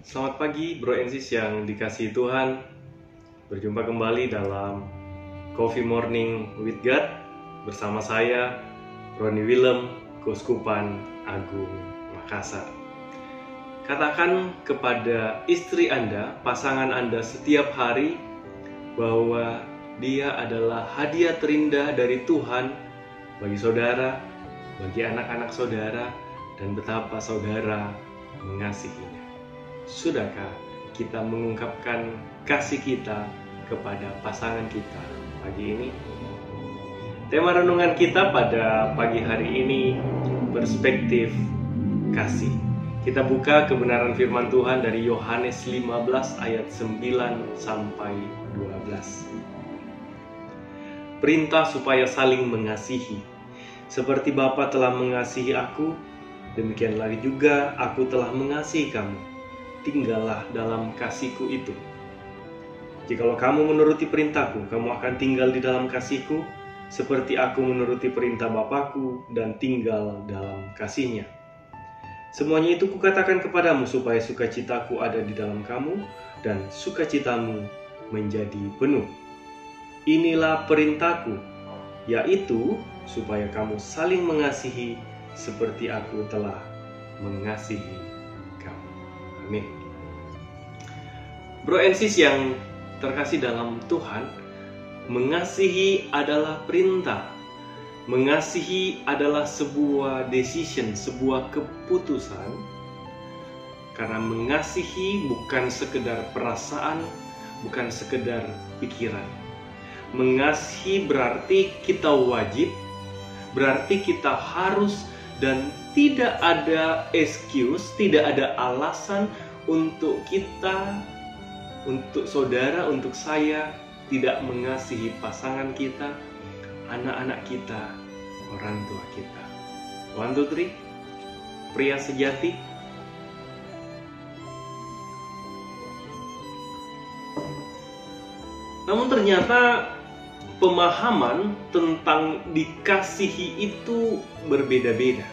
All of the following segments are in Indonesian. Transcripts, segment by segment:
Selamat pagi Bro and Sis yang dikasihi Tuhan. Berjumpa kembali dalam Coffee Morning with God bersama saya Roni Willem, Keuskupan Agung Makassar. Katakan kepada istri Anda, pasangan Anda setiap hari bahwa dia adalah hadiah terindah dari Tuhan bagi saudara, bagi anak-anak saudara, dan betapa saudara mengasihinya. Sudahkah kita mengungkapkan kasih kita kepada pasangan kita pagi ini? Tema renungan kita pada pagi hari ini, perspektif kasih. Kita buka kebenaran firman Tuhan dari Yohanes 15 ayat 9 sampai 12. Perintah supaya saling mengasihi. Seperti Bapa telah mengasihi aku, demikianlah juga aku telah mengasihi kamu. Tinggallah dalam kasihku itu. Jikalau kamu menuruti perintahku, kamu akan tinggal di dalam kasihku, seperti aku menuruti perintah Bapakku dan tinggal dalam kasihnya. Semuanya itu kukatakan kepadamu supaya sukacitaku ada di dalam kamu dan sukacitamu menjadi penuh. Inilah perintahku, yaitu supaya kamu saling mengasihi seperti aku telah mengasihi kamu. Amin. Bro and Sis yang terkasih dalam Tuhan, mengasihi adalah perintah. Mengasihi adalah sebuah decision, sebuah keputusan. Karena mengasihi bukan sekedar perasaan, bukan sekedar pikiran. Mengasihi berarti kita wajib, berarti kita harus, dan tidak ada excuse, tidak ada alasan untuk kita, untuk saudara, untuk saya tidak mengasihi pasangan kita, anak-anak kita, orang tua kita. 1, 2, 3, pria sejati. Namun ternyata pemahaman tentang dikasihi itu berbeda-beda.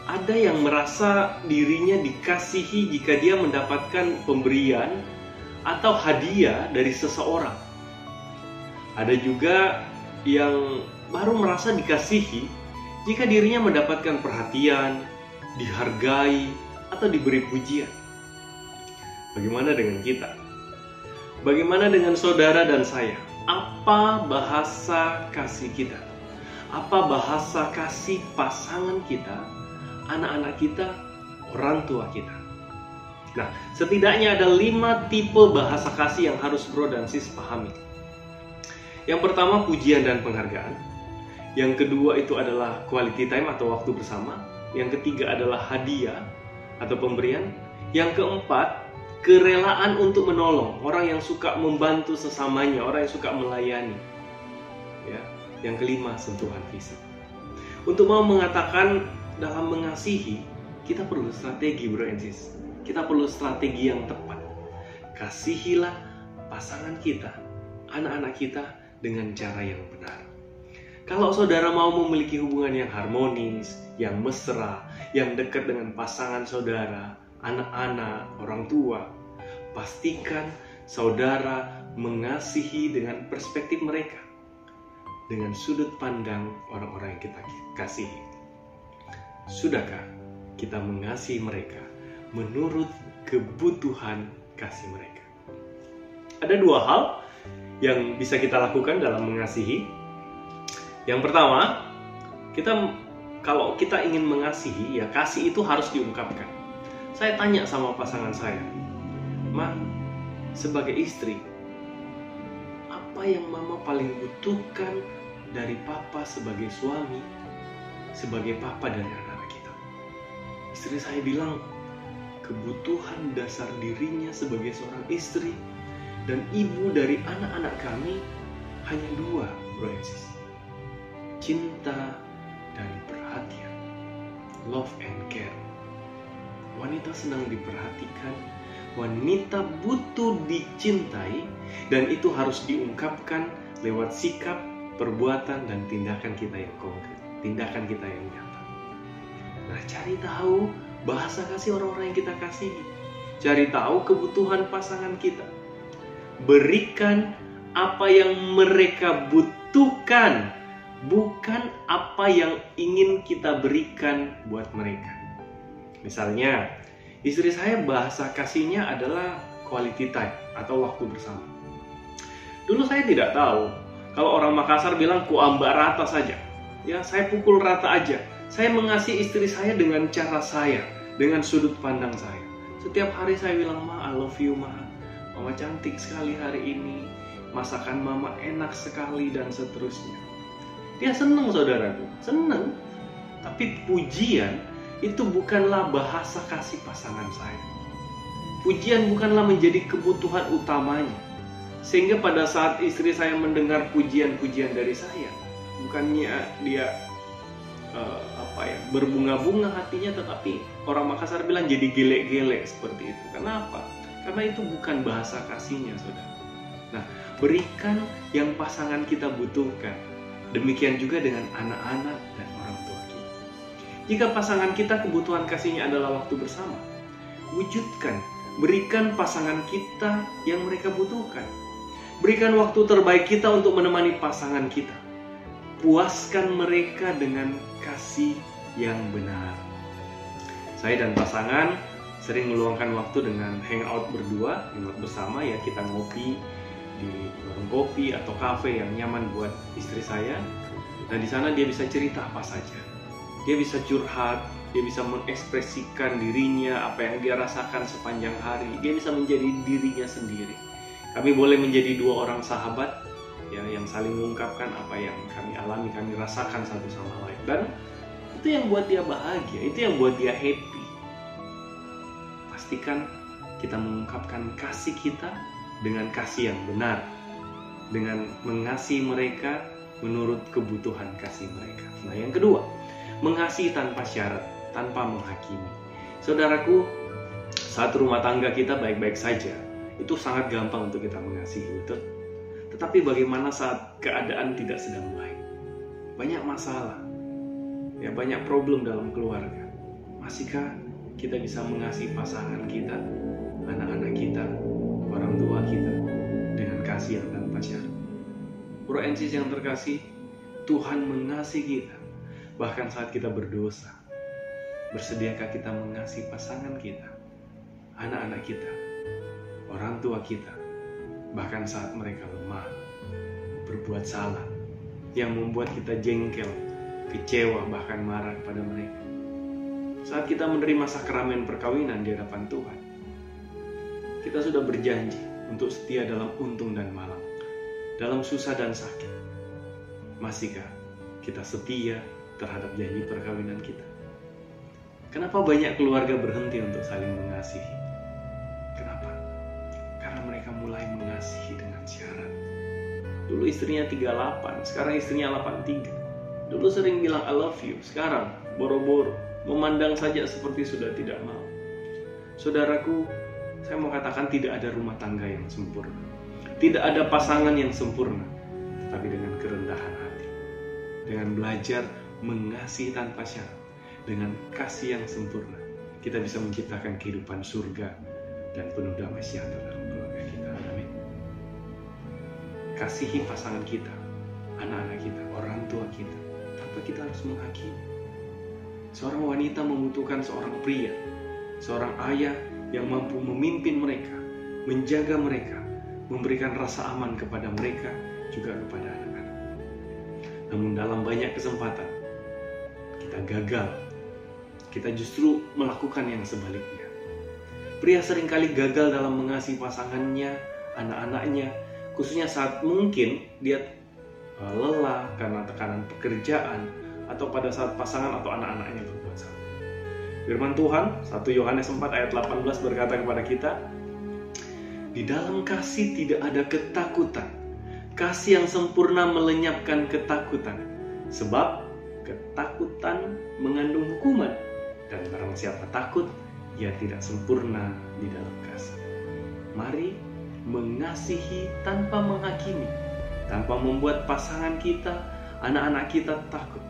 Ada yang merasa dirinya dikasihi jika dia mendapatkan pemberian atau hadiah dari seseorang. Ada juga yang baru merasa dikasihi jika dirinya mendapatkan perhatian, dihargai, atau diberi pujian. Bagaimana dengan kita? Bagaimana dengan saudara dan saya? Apa bahasa kasih kita? Apa bahasa kasih pasangan kita, anak-anak kita, orang tua kita? Nah, setidaknya ada 5 tipe bahasa kasih yang harus bro dan sis pahami. Yang pertama, pujian dan penghargaan. Yang kedua itu adalah quality time atau waktu bersama. Yang ketiga adalah hadiah atau pemberian. Yang keempat, kerelaan untuk menolong, orang yang suka membantu sesamanya, orang yang suka melayani. Ya. Yang kelima, sentuhan fisik. Untuk mau mengatakan dalam mengasihi, kita perlu strategi bro and sis. Kita perlu strategi yang tepat. Kasihilah pasangan kita, anak-anak kita dengan cara yang benar. Kalau saudara mau memiliki hubungan yang harmonis, yang mesra, yang dekat dengan pasangan saudara, anak-anak, orang tua, pastikan saudara mengasihi dengan perspektif mereka, dengan sudut pandang orang-orang yang kita kasihi. Sudahkah kita mengasihi mereka menurut kebutuhan kasih mereka? Ada 2 hal yang bisa kita lakukan dalam mengasihi. Yang pertama, kalau kita ingin mengasihi, ya kasih itu harus diungkapkan. Saya tanya sama pasangan saya, Ma, sebagai istri, apa yang mama paling butuhkan dari papa sebagai suami, sebagai papa dari anak-anak kita? Istri saya bilang, kebutuhan dasar dirinya sebagai seorang istri dan ibu dari anak-anak kami hanya 2, bro and sis. Cinta dan perhatian. Love and care. Wanita senang diperhatikan, wanita butuh dicintai, dan itu harus diungkapkan lewat sikap, perbuatan, dan tindakan kita yang konkret, tindakan kita yang nyata. Nah, cari tahu bahasa kasih orang-orang yang kita kasihi. Cari tahu kebutuhan pasangan kita. Berikan apa yang mereka butuhkan, bukan apa yang ingin kita berikan buat mereka. Misalnya, istri saya bahasa kasihnya adalah quality time atau waktu bersama. Dulu saya tidak tahu. Kalau orang Makassar bilang kuambak rata saja. Ya, saya pukul rata aja. Saya mengasihi istri saya dengan cara saya, dengan sudut pandang saya. Setiap hari saya bilang, "Ma, I love you, Ma. Mama cantik sekali hari ini. Masakan Mama enak sekali," dan seterusnya. Dia senang, saudaraku, senang. Tapi pujian itu bukanlah bahasa kasih pasangan saya. Pujian bukanlah menjadi kebutuhan utamanya. Sehingga pada saat istri saya mendengar pujian-pujian dari saya, bukannya dia berbunga-bunga hatinya, tetapi orang Makassar bilang jadi gelek-gelek seperti itu. Kenapa? Karena itu bukan bahasa kasihnya, saudara. Nah, berikan yang pasangan kita butuhkan. Demikian juga dengan anak-anak dan orang tua kita. Jika pasangan kita kebutuhan kasihnya adalah waktu bersama, wujudkan, berikan pasangan kita yang mereka butuhkan. Berikan waktu terbaik kita untuk menemani pasangan kita. Puaskan mereka dengan kasih yang benar. Saya dan pasangan sering meluangkan waktu dengan hangout berdua, hangout bersama ya, kita ngopi di warung kopi atau kafe yang nyaman buat istri saya. Dan di sana dia bisa cerita apa saja. Dia bisa curhat, dia bisa mengekspresikan dirinya, apa yang dia rasakan sepanjang hari. Dia bisa menjadi dirinya sendiri. Kami boleh menjadi dua orang sahabat ya, yang saling mengungkapkan apa yang kami alami, kami rasakan satu sama lain. Dan itu yang buat dia bahagia, itu yang buat dia happy. Pastikan kita mengungkapkan kasih kita dengan kasih yang benar, dengan mengasihi mereka menurut kebutuhan kasih mereka. Nah, yang kedua, mengasihi tanpa syarat, tanpa menghakimi. Saudaraku, saat rumah tangga kita baik-baik saja, itu sangat gampang untuk kita mengasihi, betul? Tetapi bagaimana saat keadaan tidak sedang baik? Banyak masalah, ya, banyak problem dalam keluarga. Masihkah kita bisa mengasihi pasangan kita, anak-anak kita, orang tua kita dengan kasih yang tanpa syarat? Bro and sis yang terkasih, Tuhan mengasihi kita bahkan saat kita berdosa. Bersediakah kita mengasihi pasangan kita, anak-anak kita, orang tua kita, bahkan saat mereka lemah, berbuat salah, yang membuat kita jengkel, kecewa, bahkan marah kepada mereka? Saat kita menerima sakramen perkawinan di hadapan Tuhan, kita sudah berjanji untuk setia dalam untung dan malang, dalam susah dan sakit. Masihkah kita setia terhadap janji perkawinan kita? Kenapa banyak keluarga berhenti untuk saling mengasihi? Kenapa? Karena mereka mulai mengasihi dengan syarat. Dulu istrinya 38, sekarang istrinya 83. Dulu sering bilang I love you, sekarang boro-boro, memandang saja seperti sudah tidak mau. Saudaraku, saya mau katakan tidak ada rumah tangga yang sempurna. Tidak ada pasangan yang sempurna. Tetapi dengan kerendahan hati, dengan belajar mengasihi tanpa syarat, dengan kasih yang sempurna, kita bisa menciptakan kehidupan surga dan penuh damai sejahtera dalam keluarga kita. Amin. Kasihi pasangan kita, anak-anak kita, orang tua kita, tanpa kita harus menghakimi. Seorang wanita membutuhkan seorang pria, seorang ayah yang mampu memimpin mereka, menjaga mereka, memberikan rasa aman kepada mereka, juga kepada anak-anak. Namun dalam banyak kesempatan, kita gagal. Kita justru melakukan yang sebaliknya. Pria seringkali gagal dalam mengasihi pasangannya, anak-anaknya, khususnya saat mungkin dia lelah karena tekanan pekerjaan, atau pada saat pasangan atau anak-anaknya berbuat salah. Firman Tuhan, 1 Yohanes 4 ayat 18 berkata kepada kita, di dalam kasih tidak ada ketakutan. Kasih yang sempurna melenyapkan ketakutan. Sebab ketakutan mengandung hukuman. Dan barang siapa takut, ia tidak sempurna di dalam kasih. Mari mengasihi tanpa menghakimi, tanpa membuat pasangan kita, anak-anak kita takut.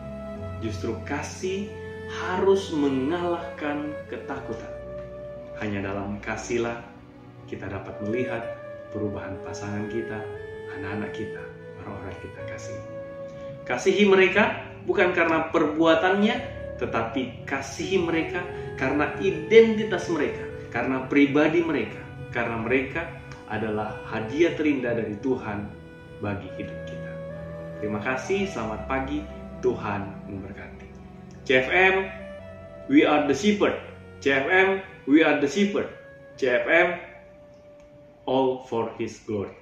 Justru kasih harus mengalahkan ketakutan. Hanya dalam kasihlah kita dapat melihat perubahan pasangan kita, anak-anak kita, orang-orang yang kita kasihi. Kasihi mereka bukan karena perbuatannya, tetapi kasihi mereka karena identitas mereka, karena pribadi mereka, karena mereka adalah hadiah terindah dari Tuhan bagi hidup kita. Terima kasih, selamat pagi, Tuhan memberkati. CFM, we are the shepherd. CFM, we are the shepherd. CFM, all for His glory.